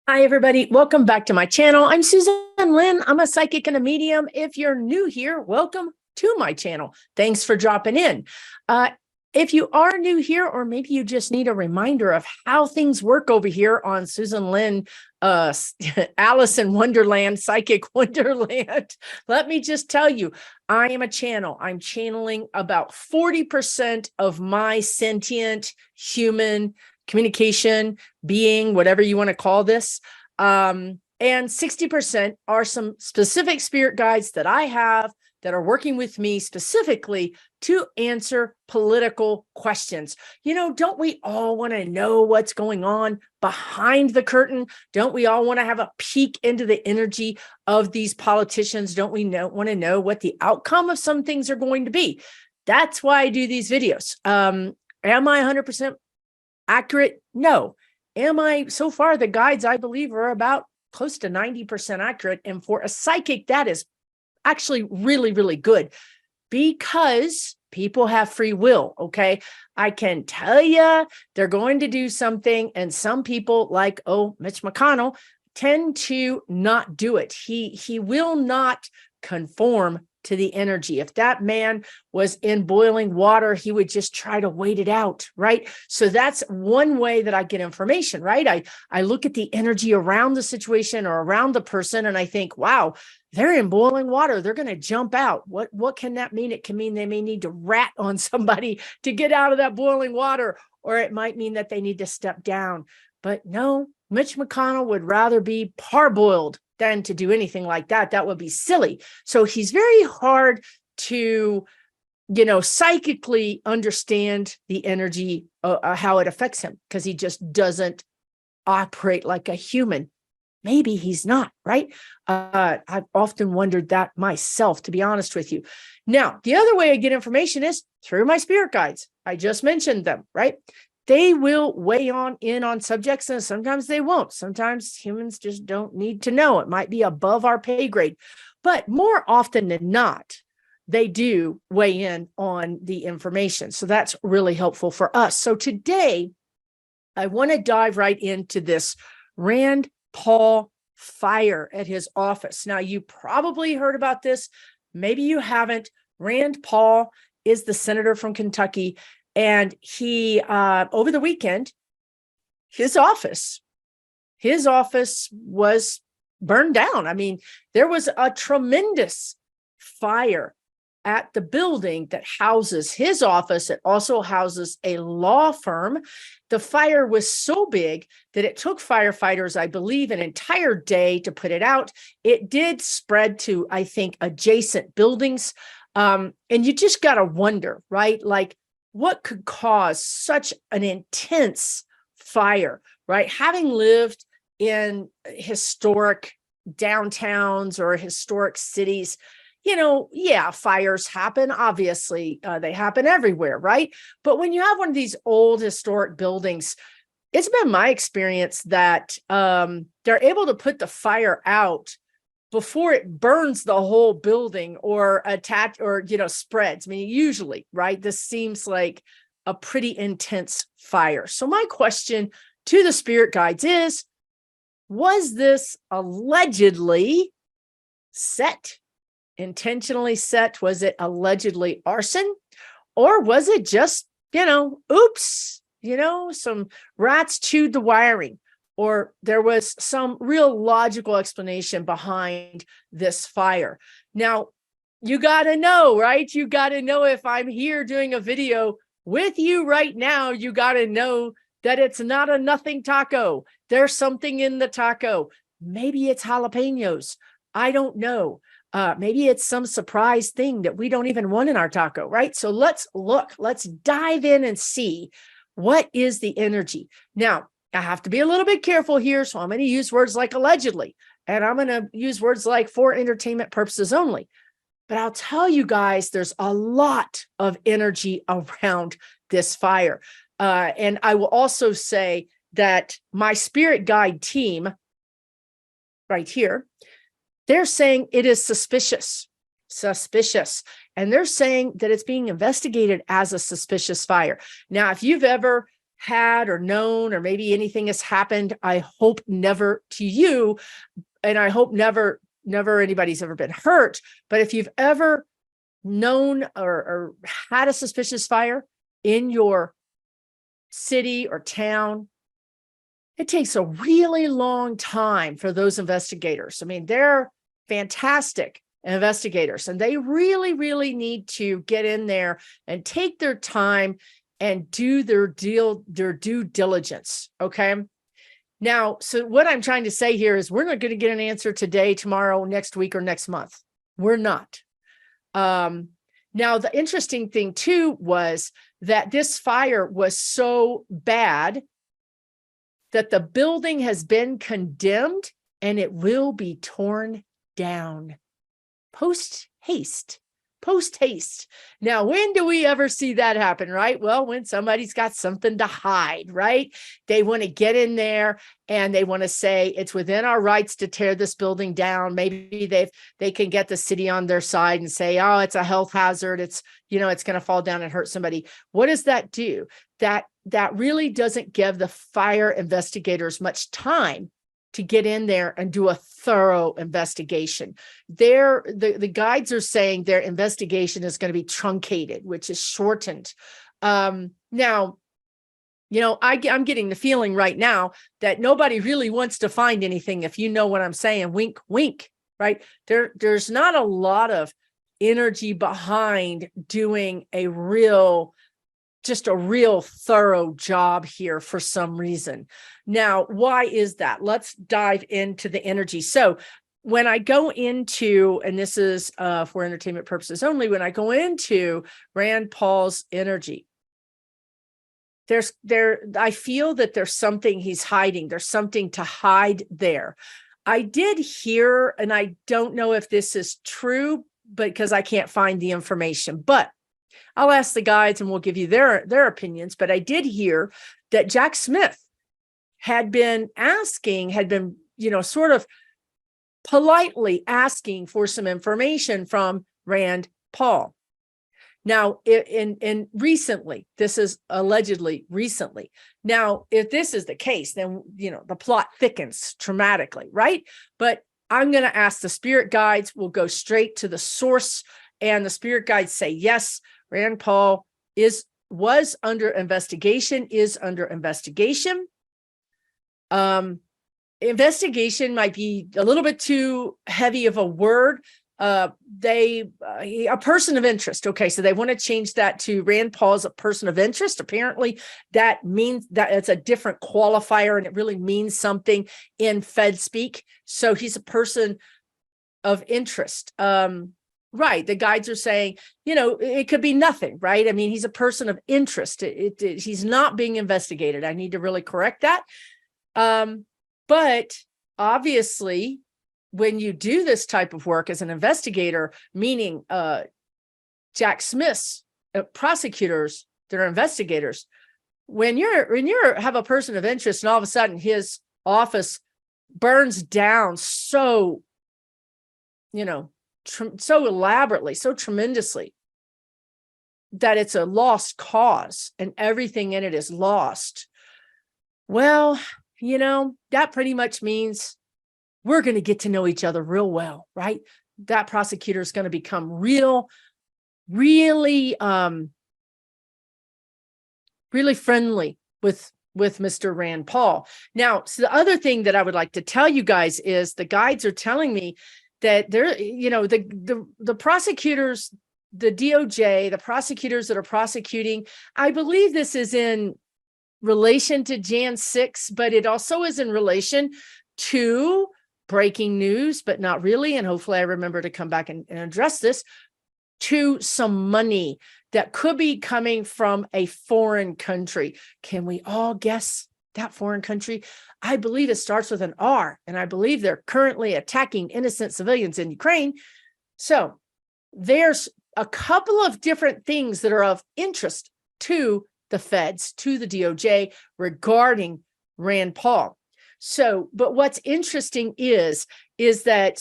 Hi, everybody. Welcome back to my channel. I'm Susan Lynn. I'm a psychic and a medium. If you're new here, welcome to my channel. Thanks for dropping in. If you are new here, or maybe you just need a reminder of how things work over here on Susan Lynn, Alice in Wonderland, Psychic Wonderland, let me just tell you, I am a channel. I'm channeling about 40% of my sentient human communication, being, whatever you want to call this. And 60% are some specific spirit guides that I have that are working with me specifically to answer political questions. You know, don't we all want to know what's going on behind the curtain? Don't we all want to have a peek into the energy of these politicians? Don't we want to know what the outcome of some things are going to be? That's why I do these videos. Am I 100% accurate? No. Am I? So far, the guides, I believe, are about close to 90% accurate. And for a psychic, that is actually really, really good because people have free will. Okay. I can tell you they're going to do something. And some people like, Mitch McConnell, tend to not do it. He will not conform to the energy. If that man was in boiling water, he would just try to wait it out, right? So that's one way that I get information, right? I look at the energy around the situation or around the person, and I think, wow, they're in boiling water. They're going to jump out. What can that mean? It can mean they may need to rat on somebody to get out of that boiling water, or it might mean that they need to step down. But no, Mitch McConnell would rather be parboiled than to do anything like that. That would be silly. So he's very hard to, psychically understand the energy, how it affects him, because he just doesn't operate like a human. Maybe he's not, right? I've often wondered that myself, to be honest with you. Now, the other way I get information is through my spirit guides. I just mentioned them, right? They will weigh in on subjects, and sometimes they won't. Sometimes humans just don't need to know. It might be above our pay grade, but more often than not, they do weigh in on the information. So that's really helpful for us. So today, I want to dive right into this Rand Paul fire at his office. Now, you probably heard about this. Maybe you haven't. Rand Paul is the senator from Kentucky. And he, over the weekend, his office was burned down. I mean, there was a tremendous fire at the building that houses his office. It also houses a law firm. The fire was so big that it took firefighters, I believe, an entire day to put it out. It did spread to, I think, adjacent buildings. And you just got to wonder, right? Like, what could cause such an intense fire, right? Having lived in historic downtowns or historic cities, fires happen. Obviously, they happen everywhere, right? But when you have one of these old historic buildings, it's been my experience that they're able to put the fire out before it burns the whole building or spreads. I mean, usually, right? This seems like a pretty intense fire. So my question to the spirit guides is, was this allegedly set, intentionally set? Was it allegedly arson? Or was it just, oops, some rats chewed the wiring? Or there was some real logical explanation behind this fire. Now, you got to know, right? You got to know, if I'm here doing a video with you right now, you got to know that it's not a nothing taco. There's something in the taco. Maybe it's jalapenos. I don't know. Maybe it's some surprise thing that we don't even want in our taco, right? So let's look. Let's dive in and see what is the energy. Now, I have to be a little bit careful here, so I'm going to use words like allegedly, and I'm going to use words like for entertainment purposes only. But I'll tell you guys, there's a lot of energy around this fire. And I will also say that my spirit guide team right here, they're saying it is suspicious. And they're saying that it's being investigated as a suspicious fire. Now, if you've ever had or known, or maybe anything has happened. I hope never to you. And I hope never anybody's ever been hurt. But if you've ever known or had a suspicious fire in your city or town, it takes a really long time for those investigators. I mean, they're fantastic investigators, and they really, really need to get in there and take their time and do their due diligence. Okay. Now, so what I'm trying to say here is we're not going to get an answer today, tomorrow, next week, or next month. We're not. Now, the interesting thing too was that this fire was so bad that the building has been condemned and it will be torn down. Post haste. Now, when do we ever see that happen, right? Well, when somebody's got something to hide, right? They want to get in there and they want to say it's within our rights to tear this building down. Maybe they can get the city on their side and say, oh, it's a health hazard. It's going to fall down and hurt somebody. What does that do? That really doesn't give the fire investigators much time to get in there and do a thorough investigation. The guides are saying their investigation is going to be truncated, which is shortened. Now, I'm getting the feeling right now that nobody really wants to find anything, if you know what I'm saying, wink, wink, right? There's not a lot of energy behind doing a real thorough job here for some reason. Now, why is that? Let's dive into the energy. So when I go into, and this is for entertainment purposes only, when I go into Rand Paul's energy, I feel that there's something he's hiding. There's something to hide there. I did hear, and I don't know if this is true, because I can't find the information, but I'll ask the guides and we'll give you their opinions. But I did hear that Jack Smith had been, sort of politely asking for some information from Rand Paul. Now, in recently, this is allegedly recently. Now, if this is the case, then, the plot thickens dramatically, right? But I'm going to ask the spirit guides. We'll go straight to the source, and the spirit guides say, yes, Rand Paul was under investigation, is under investigation. Investigation might be a little bit too heavy of a word. A person of interest. Okay, so they want to change that to Rand Paul's a person of interest. Apparently, that means that it's a different qualifier, and it really means something in Fed speak. So he's a person of interest. Right. The guides are saying, it could be nothing, right? I mean, he's a person of interest. He's not being investigated. I need to really correct that. But obviously, when you do this type of work as an investigator, meaning Jack Smith's prosecutors that are investigators, when you have a person of interest and all of a sudden his office burns down so elaborately, so tremendously, that it's a lost cause and everything in it is lost. Well, that pretty much means we're going to get to know each other real well, right? That prosecutor is going to become really friendly with Mr. Rand Paul. Now, so the other thing that I would like to tell you guys is the guides are telling me that the prosecutors, the DOJ, the prosecutors that are prosecuting, I believe this is in relation to Jan 6, but it also is in relation to breaking news, but not really. And hopefully I remember to come back and address this, to some money that could be coming from a foreign country. Can we all guess that foreign country? I believe it starts with an R, and I believe they're currently attacking innocent civilians in Ukraine. So there's a couple of different things that are of interest to the feds, to the DOJ regarding Rand Paul. So, but what's interesting is that,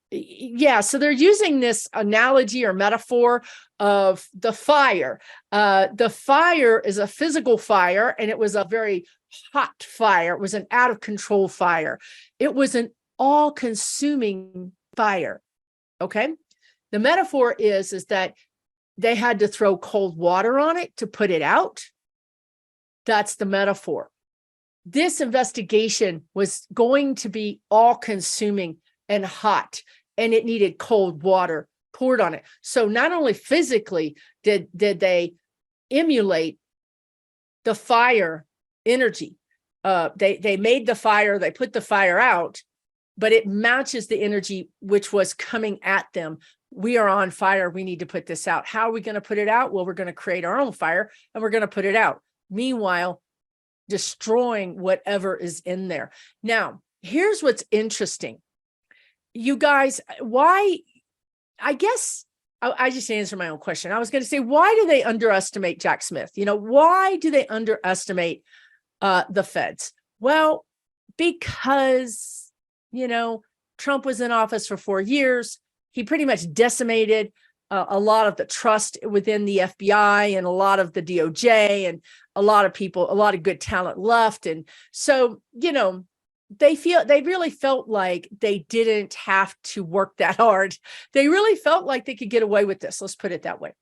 Yeah, so they're using this analogy or metaphor of the fire. The fire is a physical fire, and it was a very hot fire. It was an out of control fire. It was an all-consuming fire. Okay. The metaphor is that they had to throw cold water on it to put it out. That's the metaphor. This investigation was going to be all-consuming and hot, and it needed cold water poured on it. So not only physically did they emulate the fire energy, they made the fire, they put the fire out, but it matches the energy which was coming at them. We are on fire. We need to put this out. How are we going to put it out? Well, we're going to create our own fire and we're going to put it out. Meanwhile, destroying whatever is in there. Now, here's what's interesting. You guys, why, I guess I just answered my own question. I was going to say, why do they underestimate Jack Smith? Why do they underestimate the feds? Well, because, Trump was in office for 4 years. He pretty much decimated a lot of the trust within the FBI and a lot of the DOJ, and a lot of people, a lot of good talent left. And so, they really felt like they didn't have to work that hard. They really felt like they could get away with this. Let's put it that way.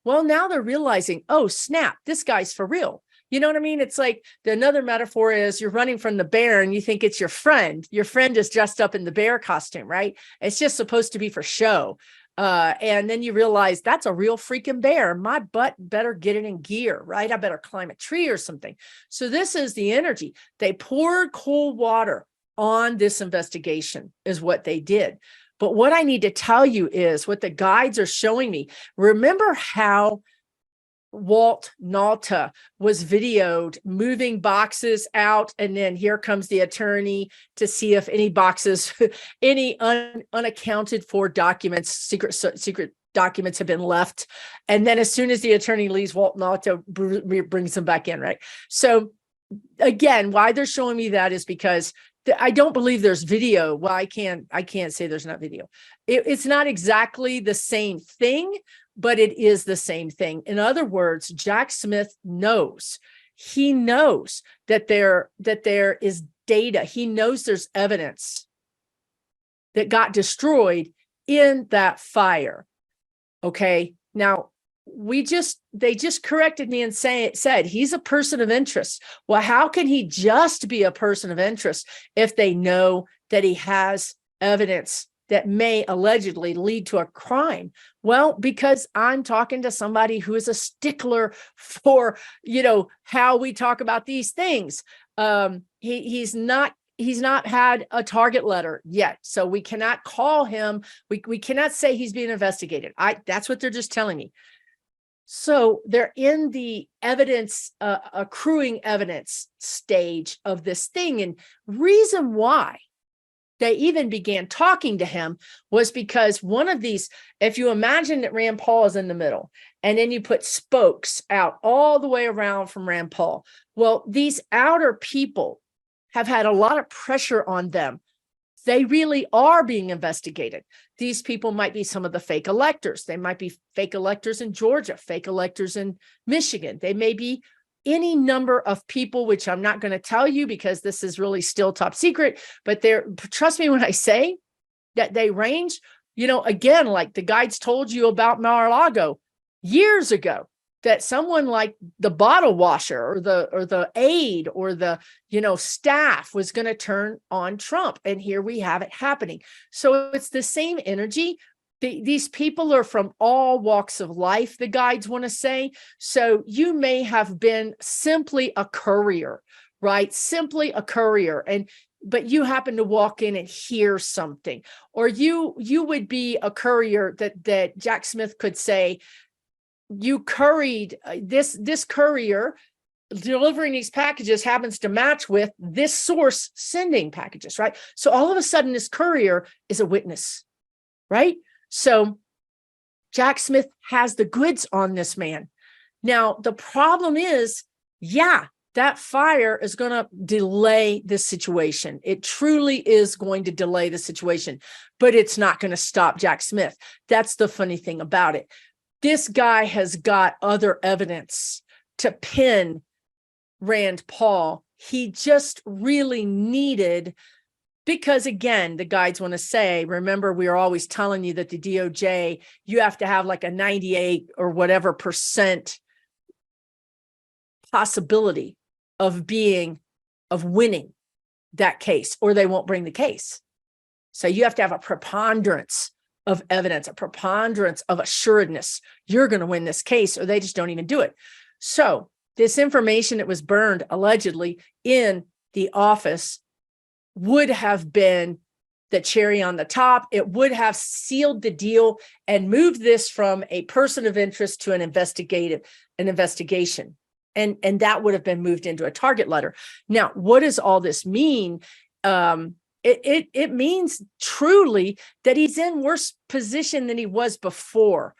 Well, now they're realizing, oh, snap, this guy's for real. You know what I mean? It's like another metaphor is you're running from the bear and you think it's your friend. Your friend is dressed up in the bear costume, right? It's just supposed to be for show. And then you realize that's a real freaking bear. My butt better get it in gear, right? I better climb a tree or something. So this is the energy. They poured cold water on this investigation is what they did. But what I need to tell you is what the guides are showing me. Remember how Walt Nauta was videoed moving boxes out, and then here comes the attorney to see if any boxes, any unaccounted for documents, secret documents have been left. And then as soon as the attorney leaves, Walt Nauta brings them back in, right? So again, why they're showing me that is because I don't believe there's video. Well, I can't say there's not video. It's not exactly the same thing, but it is the same thing. In other words, Jack Smith knows. He knows that there is data. He knows there's evidence that got destroyed in that fire. Okay. Now, they just corrected me and said he's a person of interest. Well, how can he just be a person of interest if they know that he has evidence that may allegedly lead to a crime? Well, because I'm talking to somebody who is a stickler for, how we talk about these things. He's not had a target letter yet. So we cannot call him. We cannot say he's being investigated. That's what they're just telling me. So they're in the evidence, accruing evidence stage of this thing. And reason why they even began talking to him was because one of these, if you imagine that Rand Paul is in the middle, and then you put spokes out all the way around from Rand Paul. Well, these outer people have had a lot of pressure on them. They really are being investigated. These people might be some of the fake electors. They might be fake electors in Georgia, fake electors in Michigan. They may be any number of people, which I'm not going to tell you because this is really still top secret, but trust me when I say that they range, again, like the guides told you about Mar-a-Lago years ago, that someone like the bottle washer or the aide or the, staff was going to turn on Trump. And here we have it happening. So it's the same energy. These people are from all walks of life, the guides want to say. So you may have been simply a courier, right? Simply a courier. But you happen to walk in and hear something, or you would be a courier that Jack Smith could say, you curried this courier delivering these packages happens to match with this source sending packages, right? So all of a sudden this courier is a witness, right? So Jack Smith has the goods on this man. Now, the problem is, that fire is going to delay this situation. It truly is going to delay the situation, but it's not going to stop Jack Smith. That's the funny thing about it. This guy has got other evidence to pin Rand Paul. He just really needed, because again, the guides want to say, remember, we are always telling you that the DOJ, you have to have like a 98 or whatever % possibility of winning that case, or they won't bring the case. So you have to have a preponderance of evidence, a preponderance of assuredness. You're going to win this case, or they just don't even do it. So this information that was burned allegedly in the office would have been the cherry on the top. It would have sealed the deal and moved this from a person of interest to an investigation. And that would have been moved into a target letter. Now, what does all this mean? It means truly that he's in worse position than he was before.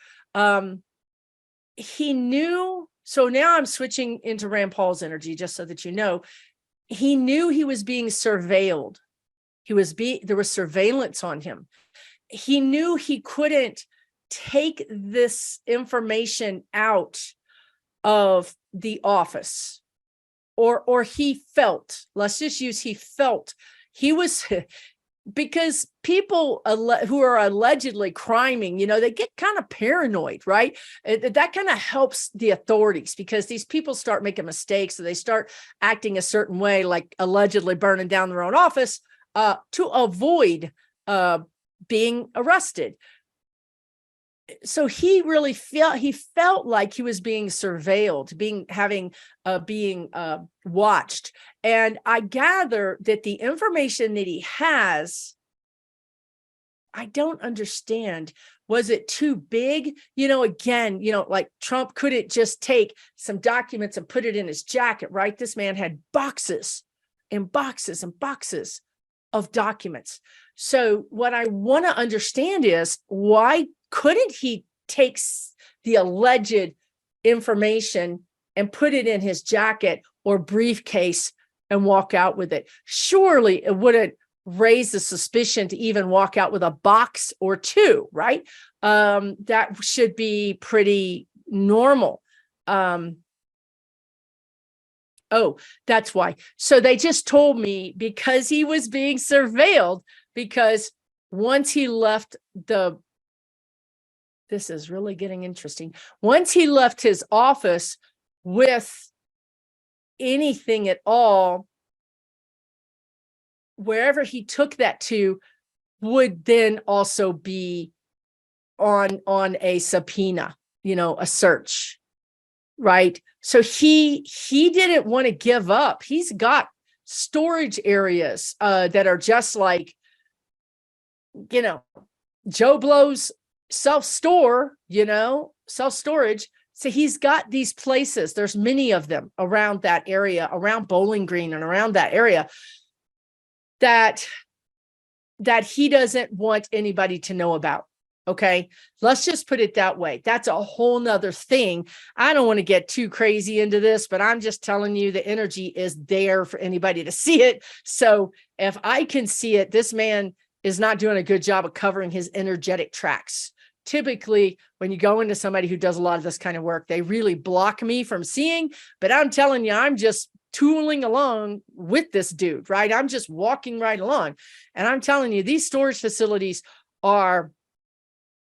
He knew. So now I'm switching into Rand Paul's energy, just so that you know. He knew he was being surveilled. There was surveillance on him. He knew he couldn't take this information out of the office, or he felt, let's just use he felt, he was, because people who are allegedly criming, they get kind of paranoid, right? That kind of helps the authorities, because these people start making mistakes, so they start acting a certain way, like allegedly burning down their own office to avoid being arrested. So he really felt like he was being surveilled, being watched. And I gather that the information that he has, I don't understand. Was it too big? Again, like Trump couldn't just take some documents and put it in his jacket, right? This man had boxes and boxes and boxes of documents. So what I want to understand is, why couldn't he take the alleged information and put it in his jacket or briefcase and walk out with it? Surely it wouldn't raise the suspicion to even walk out with a box or two, right? That should be pretty normal. Oh, that's why. So they just told me because he was being surveilled, because once he left this is really getting interesting. Once he left his office with anything at all, wherever he took that to would then also be on a subpoena, a search, right? So he didn't want to give up. He's got storage areas that are just like, Joe Blow's self-storage. So he's got these places. There's many of them around that area, around Bowling Green and around that area, that he doesn't want anybody to know about. Okay, let's just put it that way. That's a whole nother thing. I don't want to get too crazy into this, but I'm just telling you the energy is there for anybody to see it. So if I can see it, this man is not doing a good job of covering his energetic tracks. Typically, when you go into somebody who does a lot of this kind of work, they really block me from seeing, but I'm telling you, I'm just tooling along with this dude, right? I'm just walking right along. And I'm telling you, these storage facilities are,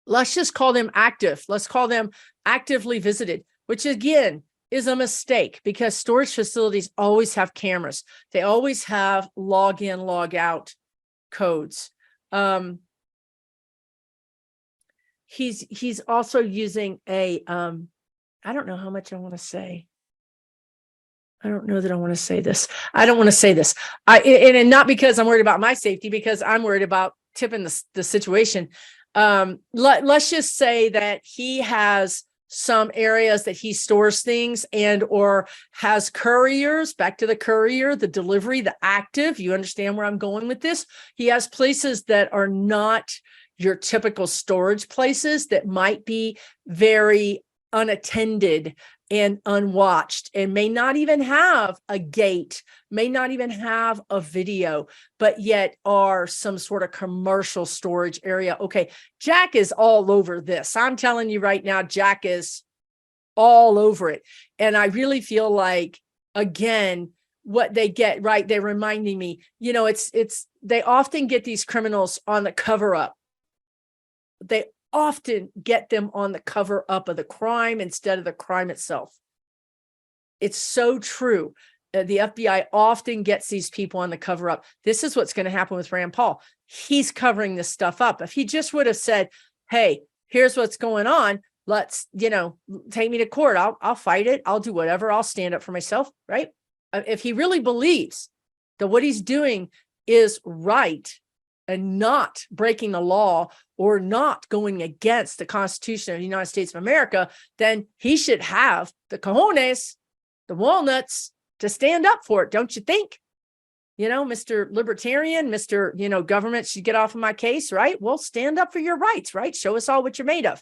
let's just call them active. Let's call them actively visited, which again is a mistake, because storage facilities always have cameras. They always have log in, log out codes. He's also using a, I don't know how much I want to say. I don't know that I want to say this. I don't want to say this. And not because I'm worried about my safety, because I'm worried about tipping the situation. Let's just say that he has some areas that he stores things and or has couriers, back to the courier, the delivery, the active. You understand where I'm going with this? He has places that are not your typical storage places, that might be very unattended and unwatched, and may not even have a gate, may not even have a video, but yet are some sort of commercial storage area. Okay, Jack is all over this. I'm telling you right now, Jack is all over it. And I really feel like, again, what they get, right, they're reminding me, they often get these criminals on the cover up. They often get them on the cover up of the crime instead of the crime itself. It's so true. The FBI often gets these people on the cover up. This is what's going to happen with Rand Paul. He's covering this stuff up. If he just would have said, hey, here's what's going on, let's, take me to court. I'll fight it. I'll do whatever. I'll stand up for myself, right? If he really believes that what he's doing is right and not breaking the law or not going against the Constitution of the United States of America, then he should have the cojones, the walnuts, to stand up for it, don't you think? Mr. Libertarian, Mr. Government should get off of my case, right? Well, stand up for your rights, right? Show us all what you're made of.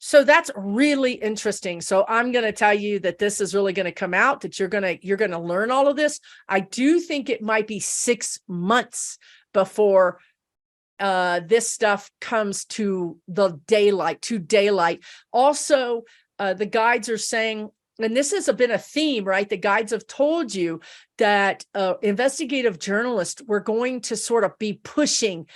So that's really interesting. So I'm going to tell you that this is really going to come out, that you're going to learn all of this. I do think it might be 6 months before this stuff comes to the daylight. Also, the guides are saying, and this has been a theme, right? The guides have told you that investigative journalists were going to sort of be pushing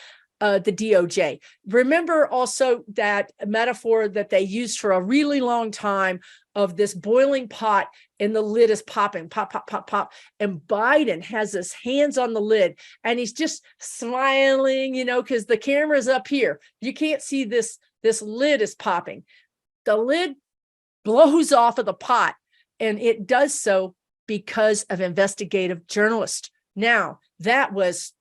the DOJ. Remember also that metaphor that they used for a really long time of this boiling pot and the lid is popping, pop, pop, pop, pop. And Biden has his hands on the lid and he's just smiling, because the camera's up here. You can't see this lid is popping. The lid blows off of the pot, and it does so because of investigative journalists. Now, that was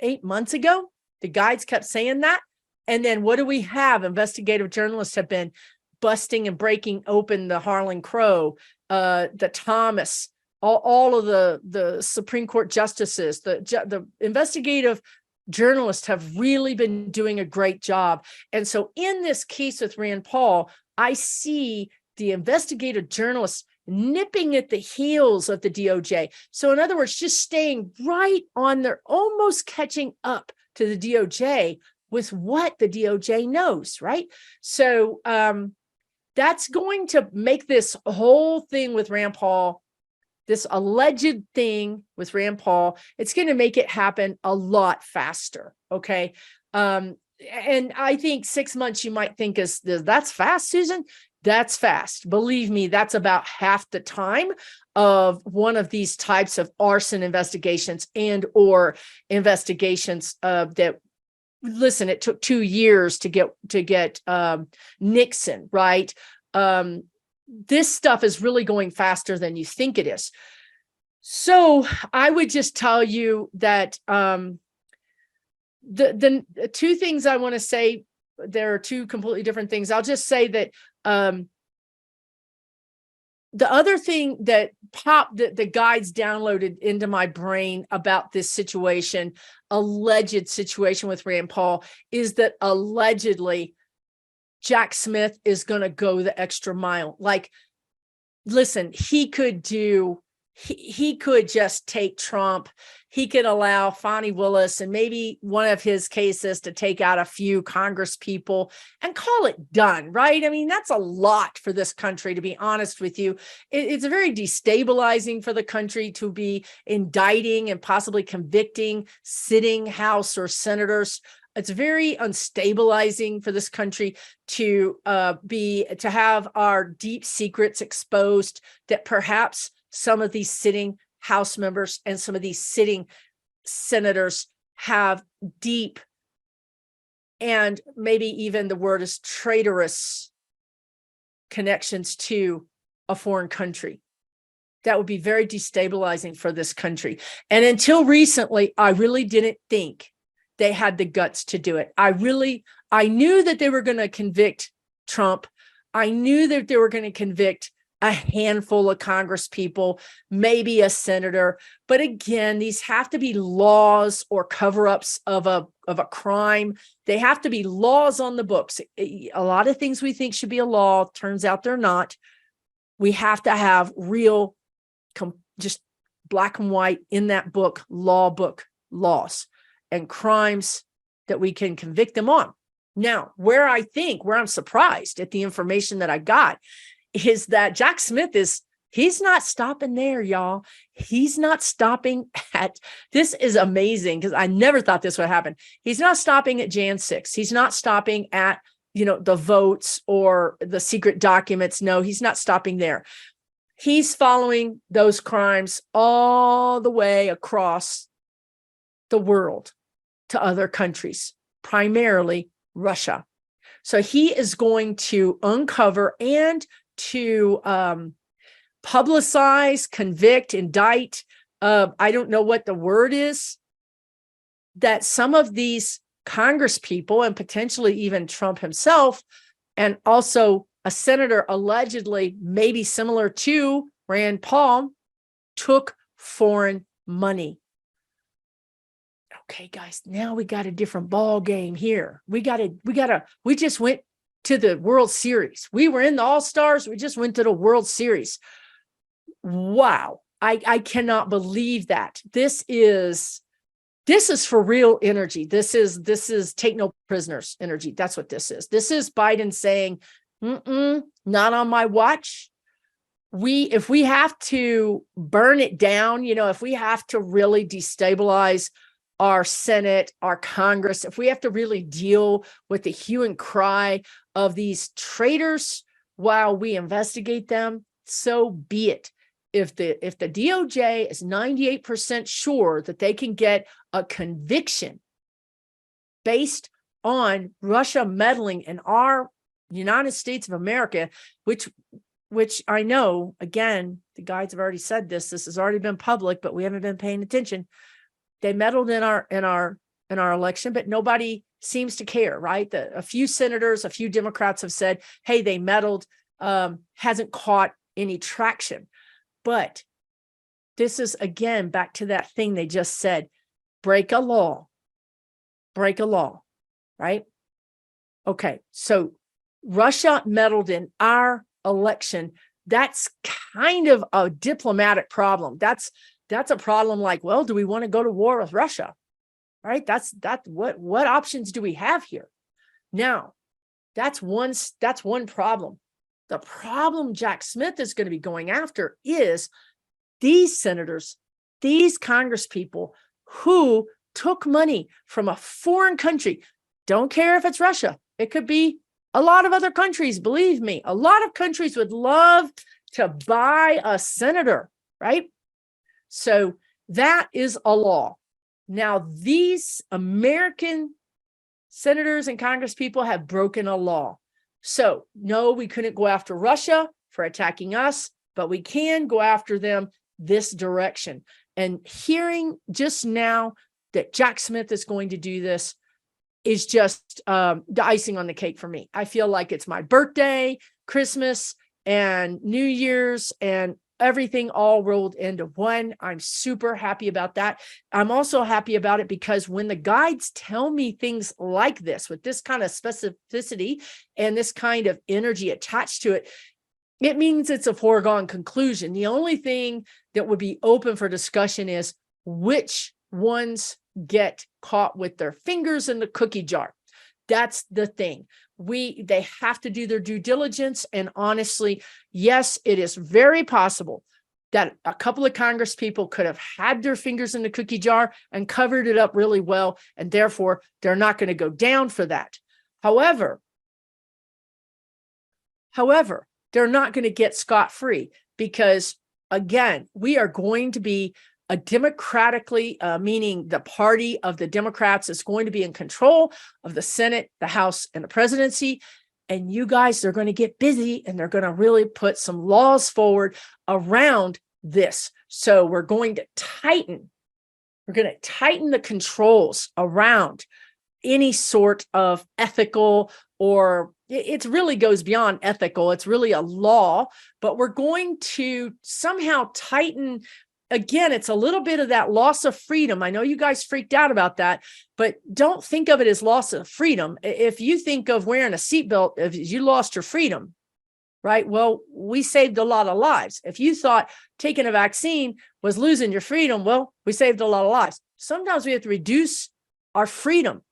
8 months ago? The guides kept saying that. And then what do we have? Investigative journalists have been busting and breaking open the Harlan Crow, the Thomas, all of the Supreme Court justices. The investigative journalists have really been doing a great job. And so in this case with Rand Paul, I see the investigative journalists nipping at the heels of the DOJ. So in other words, just staying right on there, almost catching up to the DOJ with what the DOJ knows, right? So that's going to make this whole thing with Rand Paul, this alleged thing with Rand Paul, it's going to make it happen a lot faster, okay? And I think 6 months you might think that's fast, Susan? That's fast. Believe me, that's about half the time of one of these types of arson investigations and or investigations that, listen, it took 2 years to get Nixon, right? This stuff is really going faster than you think it is. So I would just tell you that the two things I want to say, there are two completely different things. I'll just say that the other thing that popped, the guides downloaded into my brain about this situation, alleged situation with Rand Paul, is that allegedly Jack Smith is going to go the extra mile. Like, listen, he could just take Trump. He could allow Fani Willis and maybe one of his cases to take out a few Congress people and call it done, right? I mean, that's a lot for this country, to be honest with you. It's very destabilizing for the country to be indicting and possibly convicting sitting House or senators. It's very unstabilizing for this country to have our deep secrets exposed, that perhaps some of these sitting House members and some of these sitting senators have deep, and maybe even the word is traitorous, connections to a foreign country. That would be very destabilizing for this country. And until recently, I really didn't think they had the guts to do it. I knew that they were going to convict Trump. I knew that they were going to convict a handful of Congress people, maybe a senator. But again, these have to be laws or cover-ups of a crime. They have to be laws on the books. A lot of things we think should be a law, turns out they're not. We have to have real, just black and white in that book laws and crimes that we can convict them on. Now, where I'm surprised at the information that I got is that Jack Smith he's not stopping there, y'all. He's not stopping at, this is amazing because I never thought this would happen. He's not stopping at Jan 6. He's not stopping at, the votes or the secret documents. No, he's not stopping there. He's following those crimes all the way across the world to other countries, primarily Russia. So he is going to uncover and to publicize, convict, indict. I don't know what the word is, that some of these Congress people and potentially even Trump himself, and also a senator allegedly, maybe similar to Rand Paul, took foreign money. Okay, guys, now we got a different ball game here. We just went to the World Series. We were in the All-Stars. We just went to the World Series. Wow. I cannot believe that. This is for real energy. This is take no prisoners energy. That's what this is. This is Biden saying, not on my watch. If we have to burn it down, if we have to really destabilize our Senate, our Congress, if we have to really deal with the hue and cry of these traitors while we investigate them, so be it. If the DOJ is 98% sure that they can get a conviction based on Russia meddling in our United States of America, which I know, again, the guys have already said this has already been public, but we haven't been paying attention. They meddled in our election, but nobody seems to care, right? A few senators, a few Democrats have said, hey, they meddled, hasn't caught any traction. But this is, again, back to that thing they just said, break a law, right? Okay, so Russia meddled in our election. That's kind of a diplomatic problem. That's a problem like, well, do we want to go to war with Russia? Right? What options do we have here? Now, that's one problem. The problem Jack Smith is going to be going after is these senators, these Congress people who took money from a foreign country. Don't care if it's Russia. It could be a lot of other countries. Believe me, a lot of countries would love to buy a senator, right? So that is a law. Now, these American senators and Congress people have broken a law. So no, we couldn't go after Russia for attacking us, but we can go after them this direction. And hearing just now that Jack Smith is going to do this is just the icing on the cake for me. I feel like it's my birthday, Christmas, and New Year's, and everything all rolled into one. I'm super happy about that. I'm also happy about it because when the guides tell me things like this, with this kind of specificity and this kind of energy attached to it, it means it's a foregone conclusion. The only thing that would be open for discussion is which ones get caught with their fingers in the cookie jar. That's the thing. They have to do their due diligence. And honestly, yes, it is very possible that a couple of Congress people could have had their fingers in the cookie jar and covered it up really well. And therefore, they're not going to go down for that. However, they're not going to get scot-free because, again, we are going to be a democratically, meaning the party of the Democrats is going to be in control of the Senate, the House, and the presidency. And you guys, they're going to get busy and they're going to really put some laws forward around this. So we're going to tighten the controls around any sort of ethical or it really goes beyond ethical. It's really a law, but we're going to somehow tighten. Again, it's a little bit of that loss of freedom. I know you guys freaked out about that, but don't think of it as loss of freedom. If you think of wearing a seatbelt, if you lost your freedom, right? Well, we saved a lot of lives. If you thought taking a vaccine was losing your freedom, well, we saved a lot of lives. Sometimes we have to reduce our freedom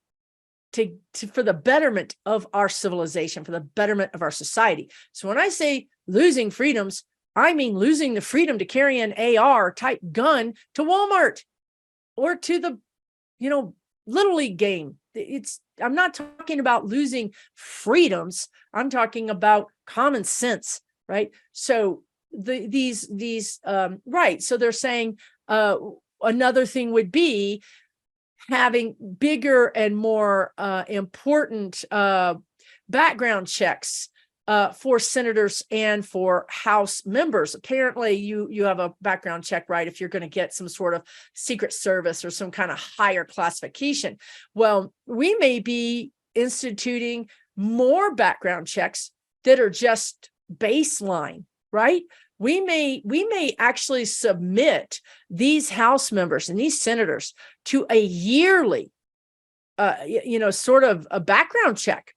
for the betterment of our civilization, for the betterment of our society. So when I say losing freedoms, I mean losing the freedom to carry an AR type gun to Walmart or to the, Little League game. I'm not talking about losing freedoms. I'm talking about common sense, right? So right. So they're saying another thing would be having bigger and more important background checks for senators and for House members. Apparently, you have a background check, right? If you're going to get some sort of Secret Service or some kind of higher classification. Well, we may be instituting more background checks that are just baseline, right? We may actually submit these House members and these senators to a yearly, sort of a background check.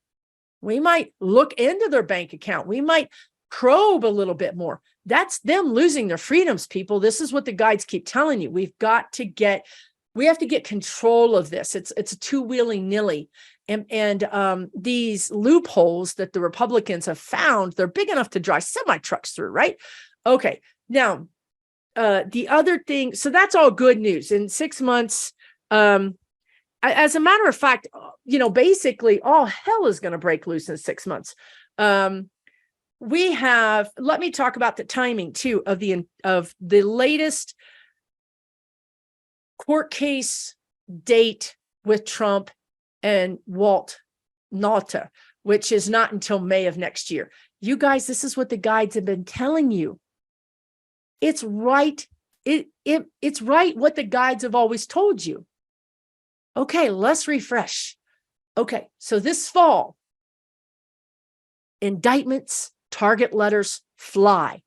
We might look into their bank account. We might probe a little bit more. That's them losing their freedoms, people. This is what the guides keep telling you. We have to get control of this. It's a too willy-nilly. And these loopholes that the Republicans have found, they're big enough to drive semi-trucks through, right? Okay. Now, the other thing, so that's all good news. In 6 months, as a matter of fact, basically all hell is going to break loose in 6 months. Let me talk about the timing too of the latest court case date with Trump and Walt Nauta, which is not until May of next year. You guys, this is what the guides have been telling you. It's right. It's right what the guides have always told you. Okay, let's refresh. Okay, so this fall, indictments, target letters fly.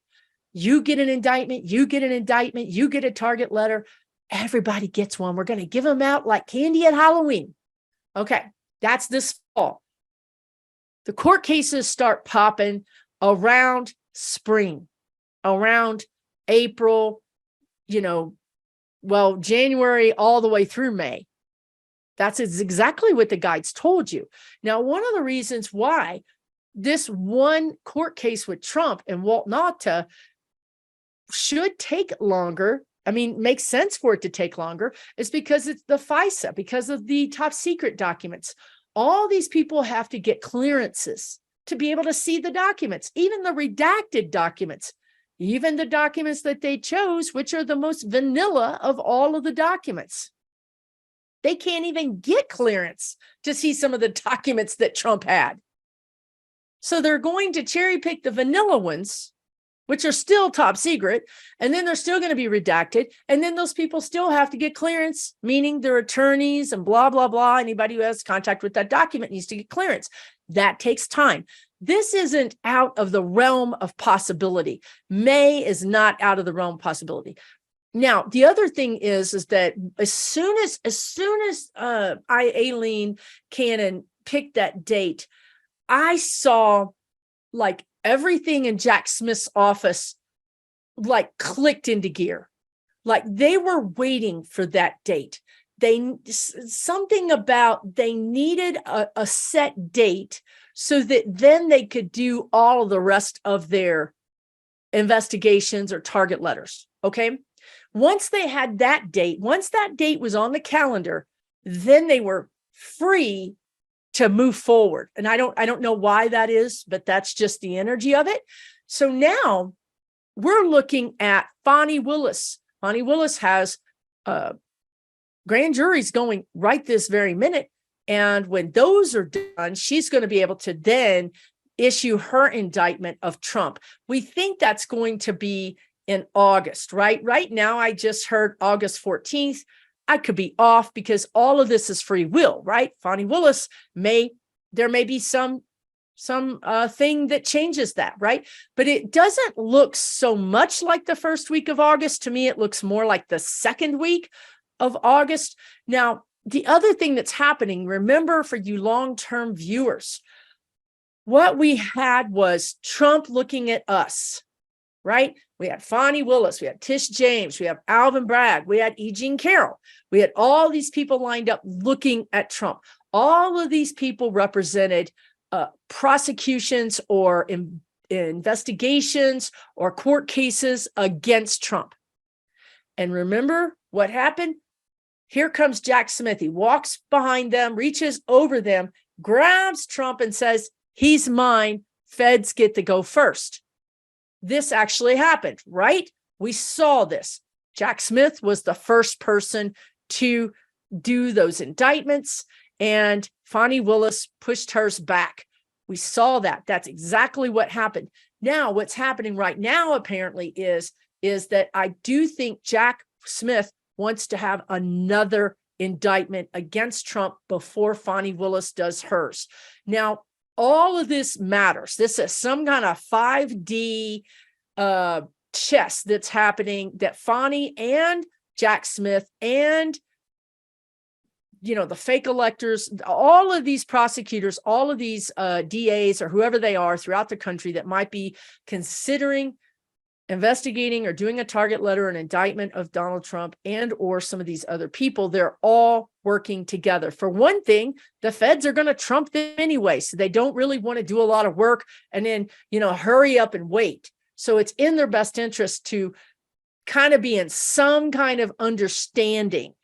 You get an indictment, you get a target letter. Everybody gets one. We're going to give them out like candy at Halloween. Okay, that's this fall. The court cases start popping around spring, around April, January all the way through May. That's exactly what the guides told you. Now, one of the reasons why this one court case with Trump and Walt Nauta should take longer, makes sense for it to take longer, is because it's the FISA, because of the top secret documents. All these people have to get clearances to be able to see the documents, even the redacted documents, even the documents that they chose, which are the most vanilla of all of the documents. They can't even get clearance to see some of the documents that Trump had. So they're going to cherry pick the vanilla ones, which are still top secret, and then they're still going to be redacted. And then those people still have to get clearance, meaning their attorneys and blah, blah, blah. Anybody who has contact with that document needs to get clearance. That takes time. This isn't out of the realm of possibility. May is not out of the realm of possibility. Now, the other thing is that as soon as Aileen Cannon picked that date, I saw like everything in Jack Smith's office like clicked into gear. Like they were waiting for that date. They needed a set date so that then they could do all of the rest of their investigations or target letters. Okay. Once they had that date, once that date was on the calendar, then they were free to move forward. And I don't know why that is, but that's just the energy of it. So now we're looking at Fani Willis. Fani Willis has grand juries going right this very minute. And when those are done, she's going to be able to then issue her indictment of Trump. We think that's going to be in August, right? Right now, I just heard August 14th. I could be off because all of this is free will, right? Fani Willis there may be some thing that changes that, right? But it doesn't look so much like the first week of August. To me, it looks more like the second week of August. Now, the other thing that's happening, remember for you long-term viewers, what we had was Trump looking at us, right? We had Fani Willis, we had Tish James, we have Alvin Bragg, we had E. Jean Carroll. We had all these people lined up looking at Trump. All of these people represented prosecutions or investigations or court cases against Trump. And remember what happened? Here comes Jack Smith. He walks behind them, reaches over them, grabs Trump and says, "He's mine. Feds get to go first." This actually happened, right? We saw this. Jack Smith was the first person to do those indictments, and Fani Willis pushed hers back. We saw that. That's exactly what happened. Now, what's happening right now, apparently, is that I do think Jack Smith wants to have another indictment against Trump before Fani Willis does hers. Now, all of this matters. This is some kind of 5D chess that's happening that Fani and Jack Smith and the fake electors, all of these prosecutors, all of these DAs or whoever they are throughout the country that might be considering investigating or doing a target letter, an indictment of Donald Trump and or some of these other people, they're all working together. For one thing, the feds are going to trump them anyway, so they don't really want to do a lot of work and then, hurry up and wait. So it's in their best interest to kind of be in some kind of understanding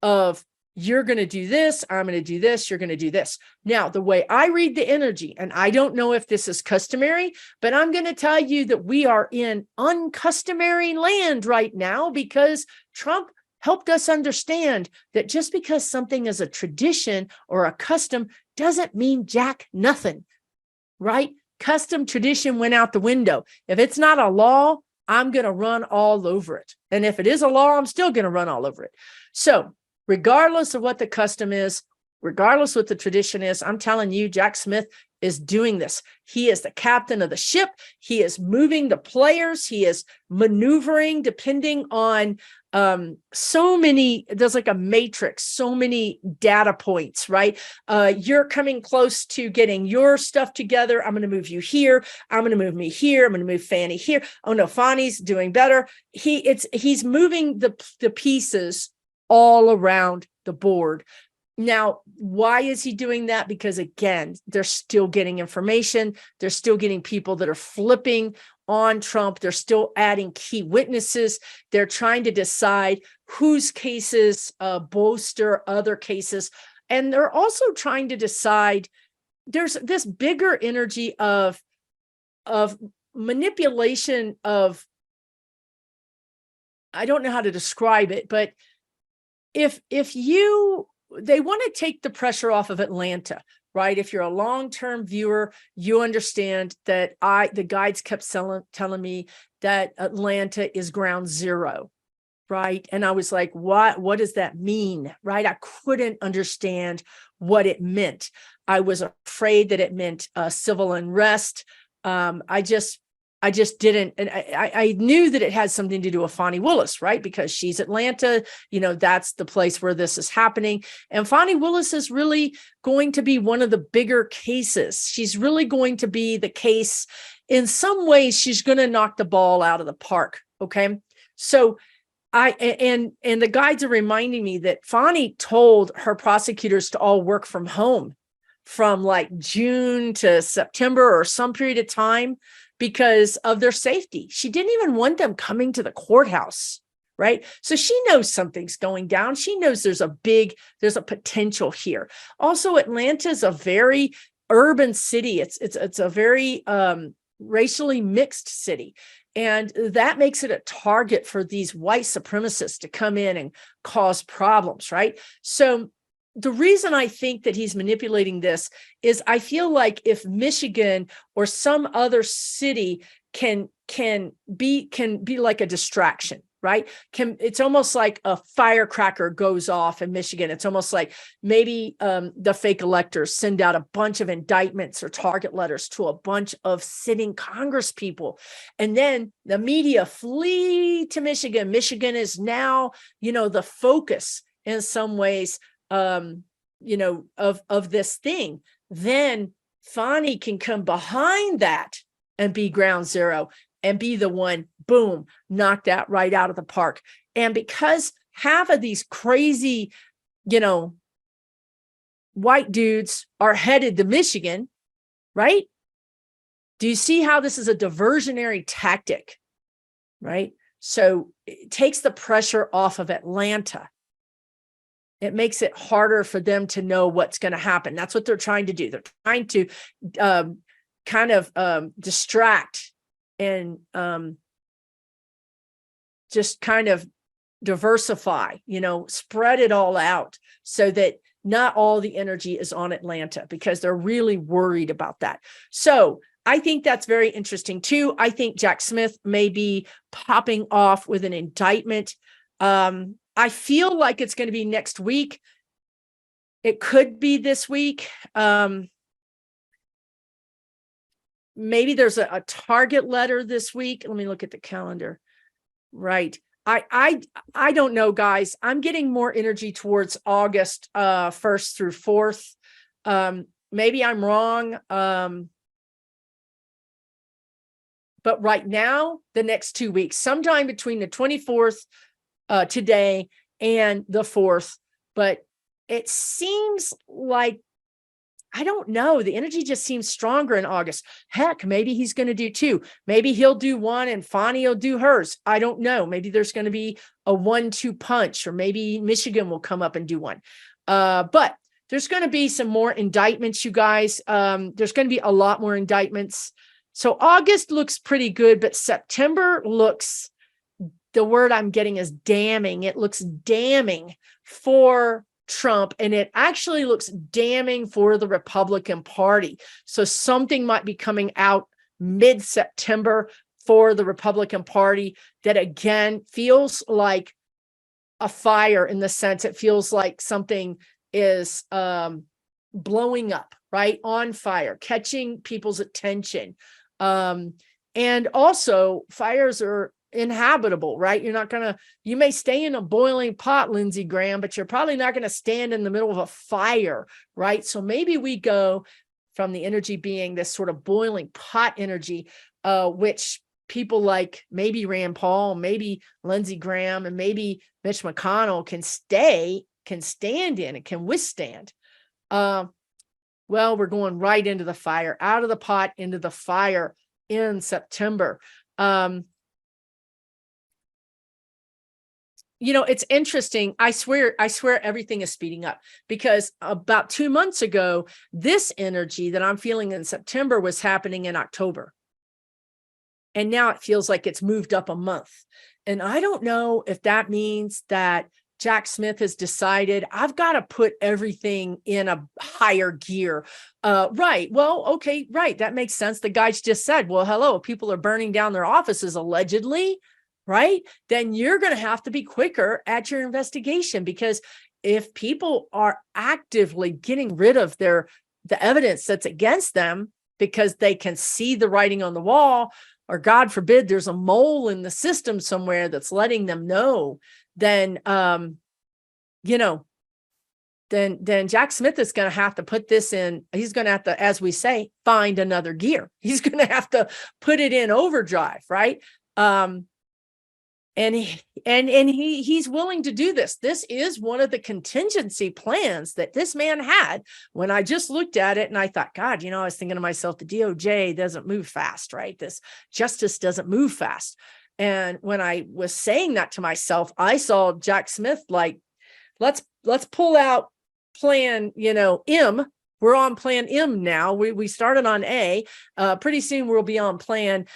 of, you're going to do this, I'm going to do this, you're going to do this. Now, the way I read the energy, and I don't know if this is customary, but I'm going to tell you that we are in uncustomary land right now because Trump helped us understand that just because something is a tradition or a custom doesn't mean jack nothing, right? Custom tradition went out the window. If it's not a law, I'm going to run all over it. And if it is a law, I'm still going to run all over it. So regardless of what the custom is, regardless what the tradition is, I'm telling you, Jack Smith is doing this. He is the captain of the ship. He is moving the players. He is maneuvering depending on so many, there's like a matrix, so many data points, right? You're coming close to getting your stuff together. I'm going to move you here. I'm going to move me here. I'm going to move Fanny here. Oh no, Fanny's doing better. He's moving the pieces all around the board. Now, why is he doing that? Because again, they're still getting information. They're still getting people that are flipping on Trump. They're still adding key witnesses. They're trying to decide whose cases bolster other cases. And they're also trying to decide, there's this bigger energy of manipulation of, I don't know how to describe it, but they want to take the pressure off of Atlanta, right? If you're a long-term viewer, you understand that the guides kept telling me that Atlanta is ground zero, right? And I was like, what does that mean, right? I couldn't understand what it meant. I was afraid that it meant civil unrest. I just didn't. And I knew that it had something to do with Fani Willis, right? Because she's Atlanta, that's the place where this is happening. And Fani Willis is really going to be one of the bigger cases. She's really going to be the case. In some ways, she's going to knock the ball out of the park. Okay. So and the guides are reminding me that Fani told her prosecutors to all work from home from like June to September or some period of time, because of their safety. She didn't even want them coming to the courthouse, right? So she knows something's going down. She knows there's a potential here. Also, Atlanta is a very urban city. It's a very racially mixed city. And that makes it a target for these white supremacists to come in and cause problems, right? So the reason I think that he's manipulating this is I feel like if Michigan or some other city can be like a distraction, right? It's almost like a firecracker goes off in Michigan. It's almost like maybe the fake electors send out a bunch of indictments or target letters to a bunch of sitting Congress people. And then the media flee to Michigan. Michigan is now, the focus in some ways, of this thing. Then Fani can come behind that and be ground zero and be the one, boom, knocked out right out of the park. And because half of these crazy, white dudes are headed to Michigan, right? Do you see how this is a diversionary tactic, right? So it takes the pressure off of Atlanta. It makes it harder for them to know what's going to happen. That's what they're trying to do. They're trying to kind of distract and just kind of diversify, spread it all out so that not all the energy is on Atlanta, because they're really worried about that. So I think that's very interesting too. I think Jack Smith may be popping off with an indictment. I feel like it's going to be next week. It could be this week. Maybe there's a target letter this week. Let me look at the calendar. Right. I don't know, guys. I'm getting more energy towards August 1st through 4th. Maybe I'm wrong. But right now, the next 2 weeks, sometime between the 24th today and the 4th. But it seems like, I don't know, the energy just seems stronger in August. Heck, maybe he's going to do 2. Maybe he'll do 1 and Fani will do hers. I don't know. Maybe there's going to be a 1-2 punch, or maybe Michigan will come up and do 1. But there's going to be some more indictments, you guys. There's going to be a lot more indictments. So August looks pretty good, but September looks, the word I'm getting is damning. It looks damning for Trump, and it actually looks damning for the Republican Party. So something might be coming out mid-September for the Republican Party that, again, feels like a fire, in the sense it feels like something is blowing up, right? On fire, catching people's attention. And also fires are inhabitable, right? You may stay in a boiling pot, Lindsey Graham, but you're probably not going to stand in the middle of a fire, right? So maybe we go from the energy being this sort of boiling pot energy, which people like maybe Rand Paul, maybe Lindsey Graham, and maybe Mitch McConnell can stand in and can withstand. Well, we're going right into the fire, out of the pot into the fire in September. It's interesting. I swear everything is speeding up, because about 2 months ago, this energy that I'm feeling in September was happening in October. And now it feels like it's moved up a month. And I don't know if that means that Jack Smith has decided, I've got to put everything in a higher gear. Right. Well, okay. Right. That makes sense. The guys just said, well, hello, people are burning down their offices allegedly. Right? Then you're going to have to be quicker at your investigation, because if people are actively getting rid of the evidence that's against them because they can see the writing on the wall, or God forbid, there's a mole in the system somewhere that's letting them know, then, then Jack Smith is going to have to put this in. He's going to have to, as we say, find another gear. He's going to have to put it in overdrive. Right. And he's willing to do this. This is one of the contingency plans that this man had. When I just looked at it and I thought, God, I was thinking to myself, the DOJ doesn't move fast, right? This justice doesn't move fast. And when I was saying that to myself, I saw Jack Smith like, let's pull out plan, M. We're on plan M now. We started on A. Pretty soon we'll be on plan,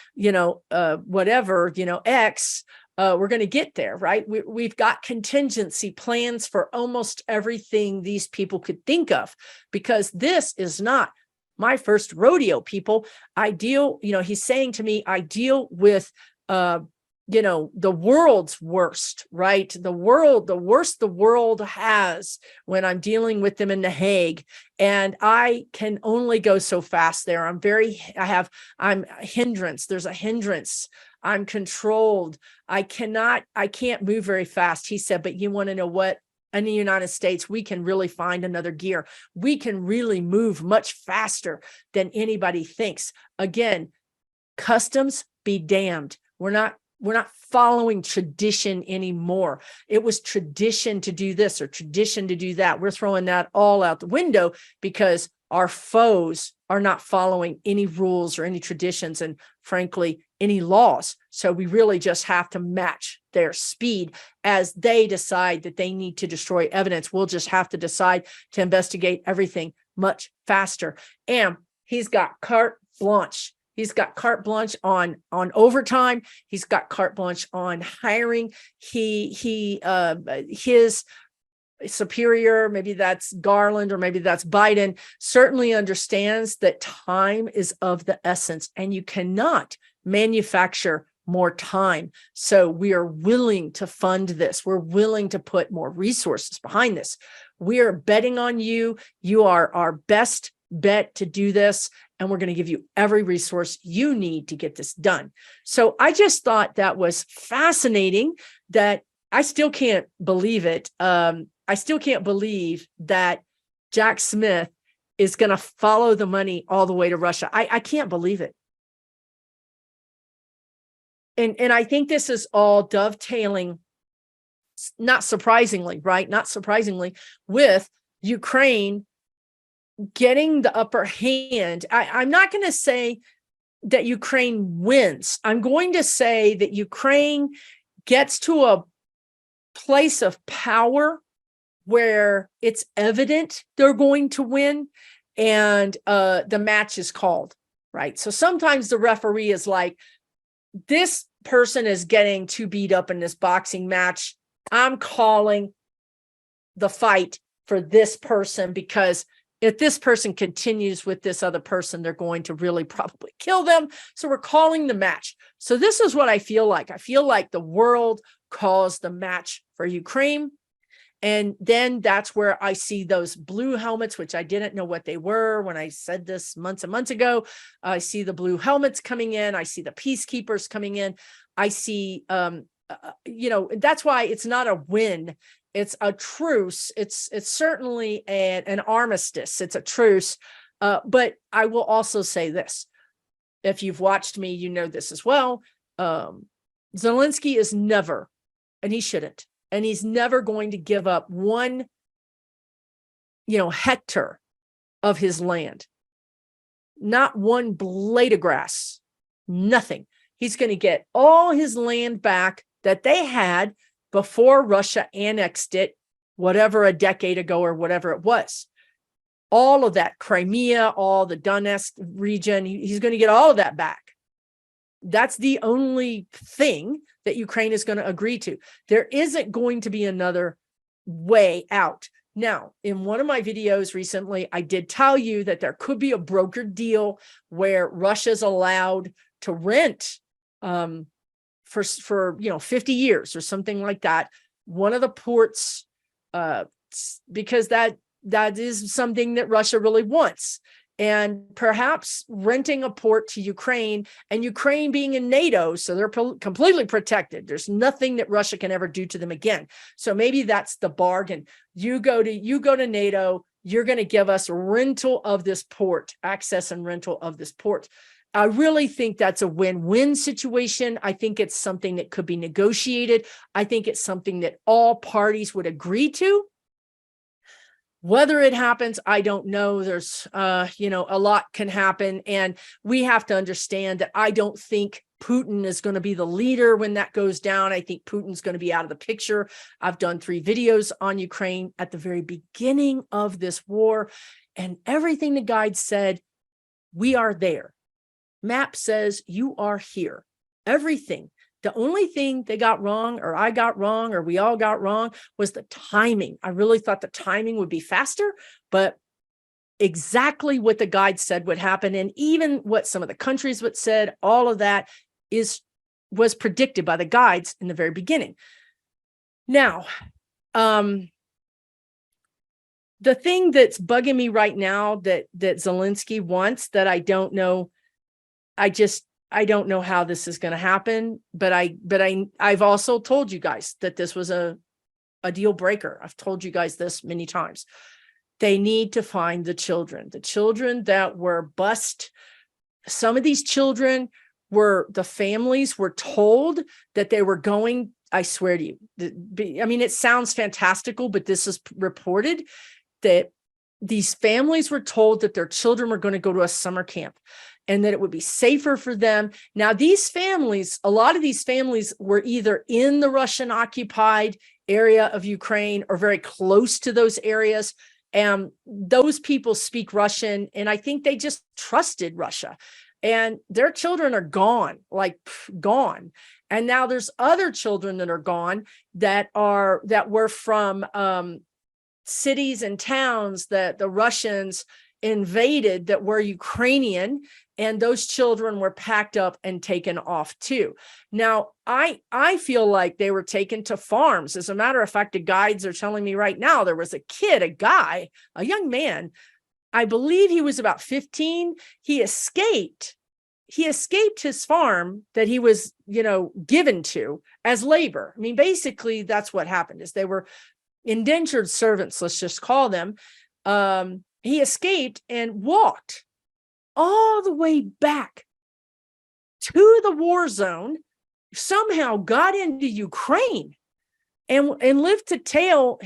X. We're going to get there, right? We've got contingency plans for almost everything these people could think of, because this is not my first rodeo, people. He's saying to me, I deal with the world's worst, right? The worst the world has when I'm dealing with them in The Hague. And I can only go so fast there. I'm hindrance. There's a hindrance. I'm controlled. I can't move very fast. He said, but you want to know what? In the United States, we can really find another gear. We can really move much faster than anybody thinks. Again, customs be damned. We're not following tradition anymore. It was tradition to do this or tradition to do that. We're throwing that all out the window because our foes are not following any rules or any traditions and, frankly, any laws. So we really just have to match their speed as they decide that they need to destroy evidence. We'll just have to decide to investigate everything much faster. And he's got carte blanche. He's got carte blanche on overtime. He's got carte blanche on hiring. His superior, maybe that's Garland or maybe that's Biden, certainly understands that time is of the essence and you cannot manufacture more time. So we are willing to fund this. We're willing to put more resources behind this. We are betting on you. You are our best bet to do this. And we're going to give you every resource you need to get this done. So I just thought that was fascinating that I still can't believe it. I still can't believe that Jack Smith is going to follow the money all the way to Russia. I can't believe it. And I think this is all dovetailing, not surprisingly, right? Not surprisingly, with Ukraine getting the upper hand. I'm not going to say that Ukraine wins. I'm going to say that Ukraine gets to a place of power where it's evident they're going to win and the match is called, right? So sometimes the referee is like, this person is getting too beat up in this boxing match. I'm calling the fight for this person because if this person continues with this other person, they're going to really probably kill them. So we're calling the match. So this is what I feel like. I feel like the world calls the match for Ukraine. And then that's where I see those blue helmets, which I didn't know what they were when I said this months and months ago. I see the blue helmets coming in. I see the peacekeepers coming in. I see, that's why it's not a win. It's a truce. It's certainly an armistice. It's a truce. But I will also say this. If you've watched me, you know this as well. Zelensky is never, and he shouldn't, and he's never going to give up one, hectare of his land. Not one blade of grass, nothing. He's going to get all his land back that they had before Russia annexed it, whatever, a decade ago or whatever it was. All of that, Crimea, all the Donetsk region, he's going to get all of that back. That's the only thing that Ukraine is going to agree to. There isn't going to be another way out. Now, in one of my videos recently, I did tell you that there could be a brokered deal where Russia's allowed to rent for 50 years or something like that, one of the ports, because that is something that Russia really wants. And perhaps renting a port to Ukraine, and Ukraine being in NATO, so they're completely protected. There's nothing that Russia can ever do to them again. So maybe that's the bargain. You go to NATO, you're going to give us rental of this port, access and rental of this port. I really think that's a win-win situation. I think it's something that could be negotiated. I think it's something that all parties would agree to. Whether it happens, I don't know. There's, a lot can happen. And we have to understand that I don't think Putin is going to be the leader when that goes down. I think Putin's going to be out of the picture. I've done 3 videos on Ukraine at the very beginning of this war. And everything the guide said, we are there. Map says you are here. Everything. The only thing they got wrong, or I got wrong, or we all got wrong, was the timing. I really thought the timing would be faster, but exactly what the guide said would happen, and even what some of the countries would said, all of that is was predicted by the guides in the very beginning. Now, the thing that's bugging me right now that Zelensky wants, that I don't know, I don't know how this is going to happen, but I've also told you guys that this was a deal breaker. I've told you guys this many times. They need to find the children that were bused. Some of these children the families were told that they were going, I swear to you, I mean, it sounds fantastical, but this is reported that these families were told that their children were going to go to a summer camp and that it would be safer for them. Now, these families, a lot of these families were either in the Russian occupied area of Ukraine or very close to those areas. And those people speak Russian, and I think they just trusted Russia. And their children are gone, like gone. And now there's other children that are gone that were from cities and towns that the Russians invaded that were Ukrainian, and those children were packed up and taken off too. Now, I feel like they were taken to farms. As a matter of fact, the guides are telling me right now, there was a young man, I believe he was about 15. He escaped his farm that he was, given to as labor. I mean, basically that's what happened, is they were indentured servants, let's just call them. He escaped and walked all the way back to the war zone, somehow got into Ukraine and lived to tell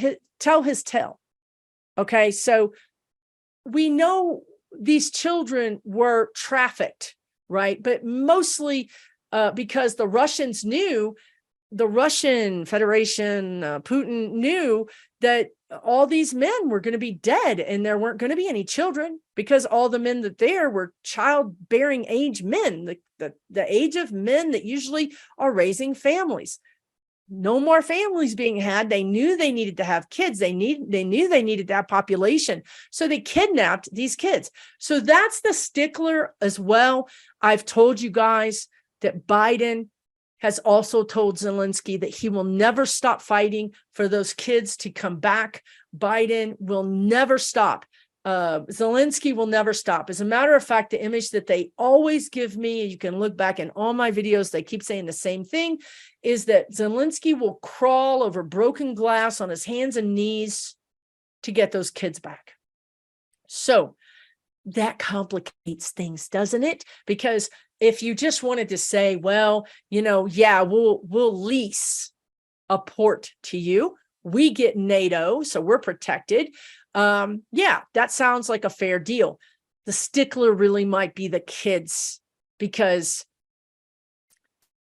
his tale. Okay, so we know these children were trafficked, right? But mostly because the Russians knew, the Russian Federation, Putin knew that all these men were going to be dead and there weren't going to be any children, because all the men that there were childbearing age men, the age of men that usually are raising families. No more families being had. They knew they needed to have kids. They knew they needed to have population. So they kidnapped these kids. So that's the stickler as well. I've told you guys that Biden has also told Zelensky that he will never stop fighting for those kids to come back. Biden will never stop. Zelensky will never stop. As a matter of fact, the image that they always give me, you can look back in all my videos, they keep saying the same thing, is that Zelensky will crawl over broken glass on his hands and knees to get those kids back. So that complicates things, doesn't it? Because if you just wanted to say, well, yeah, we'll lease a port to you. We get NATO, so we're protected. Yeah, that sounds like a fair deal. The stickler really might be the kids, because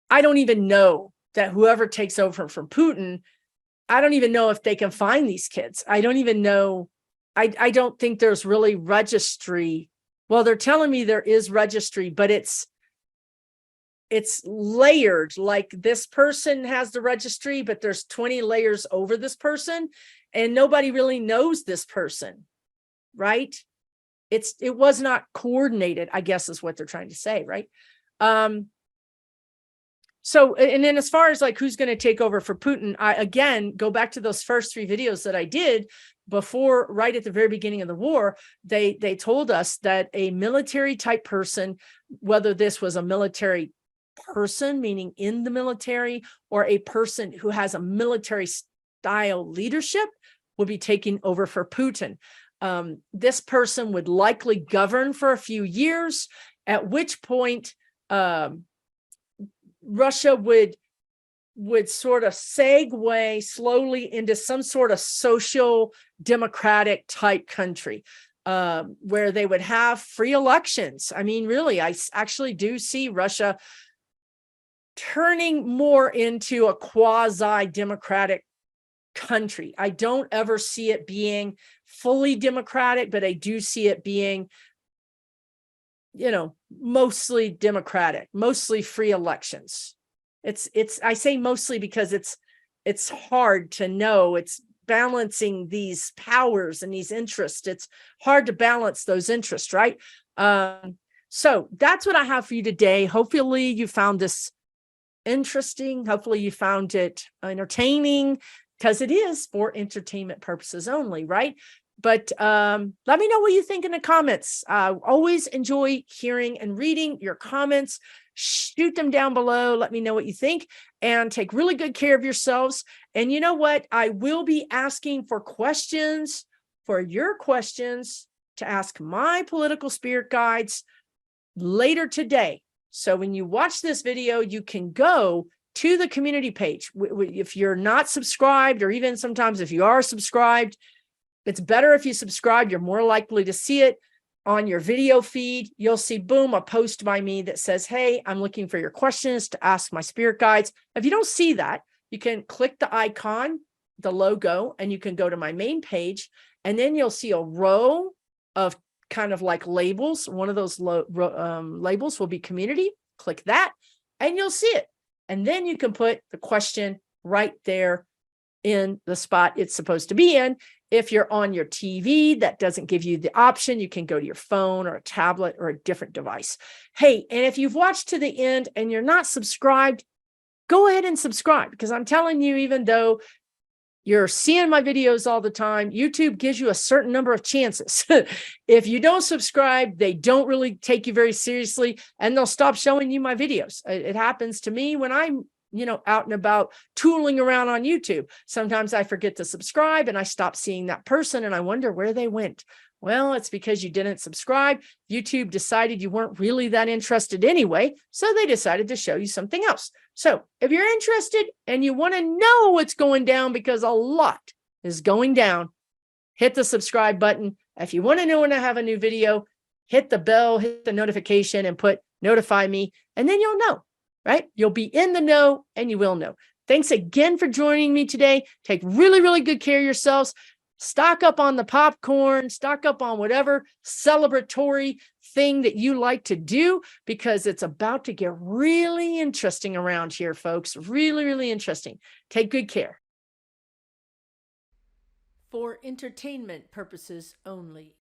I don't even know that whoever takes over from Putin, I don't even know if they can find these kids. I don't even know. I don't think there's really registry. Well, they're telling me there is registry, but it's layered. Like, this person has the registry, but there's 20 layers over this person, and nobody really knows this person, right? It was not coordinated, I guess is what they're trying to say, right? So, and then as far as like who's going to take over for Putin, I again go back to those first 3 videos that I did before, right at the very beginning of the war. They told us that a military type person, whether this was a military person, meaning in the military, or a person who has a military style leadership, would be taking over for Putin. This person would likely govern for a few years, at which point Russia would sort of segue slowly into some sort of social democratic type country, where they would have free elections. I mean, really, I actually do see Russia turning more into a quasi-democratic country. I don't ever see it being fully democratic, but I do see it being, mostly democratic, mostly free elections. I say mostly because it's hard to know. It's balancing these powers and these interests. It's hard to balance those interests, right? So that's what I have for you today. Hopefully you found this interesting. Hopefully you found it entertaining, because it is for entertainment purposes only, right? But let me know what you think in the comments. Always enjoy hearing and reading your comments. Shoot them down below. Let me know what you think, and take really good care of yourselves. And you know what? I will be asking for questions, for your questions to ask my political spirit guides later today. So when you watch this video, you can go to the community page. If you're not subscribed, or even sometimes if you are subscribed, it's better if you subscribe. You're more likely to see it on your video feed. You'll see, boom, a post by me that says, hey, I'm looking for your questions to ask my spirit guides. If you don't see that, you can click the icon, the logo, and you can go to my main page. And then you'll see a row of kind of like labels. One of those labels will be community. Click that and you'll see it. And then you can put the question right there in the spot it's supposed to be in. If you're on your TV, that doesn't give you the option. You can go to your phone or a tablet or a different device. Hey, and if you've watched to the end and you're not subscribed, go ahead and subscribe, because I'm telling you, even though you're seeing my videos all the time, YouTube gives you a certain number of chances. If you don't subscribe, they don't really take you very seriously, and they'll stop showing you my videos. It happens to me when I'm out and about tooling around on YouTube. Sometimes I forget to subscribe and I stop seeing that person and I wonder where they went. Well, it's because you didn't subscribe. YouTube decided you weren't really that interested anyway, so they decided to show you something else. So if you're interested and you want to know what's going down, because a lot is going down, hit the subscribe button. If you want to know when I have a new video, hit the bell, hit the notification, and put notify me, and then you'll know. Right? You'll be in the know and you will know. Thanks again for joining me today. Take really, really good care of yourselves. Stock up on the popcorn, stock up on whatever celebratory thing that you like to do, because it's about to get really interesting around here, folks. Really, really interesting. Take good care. For entertainment purposes only.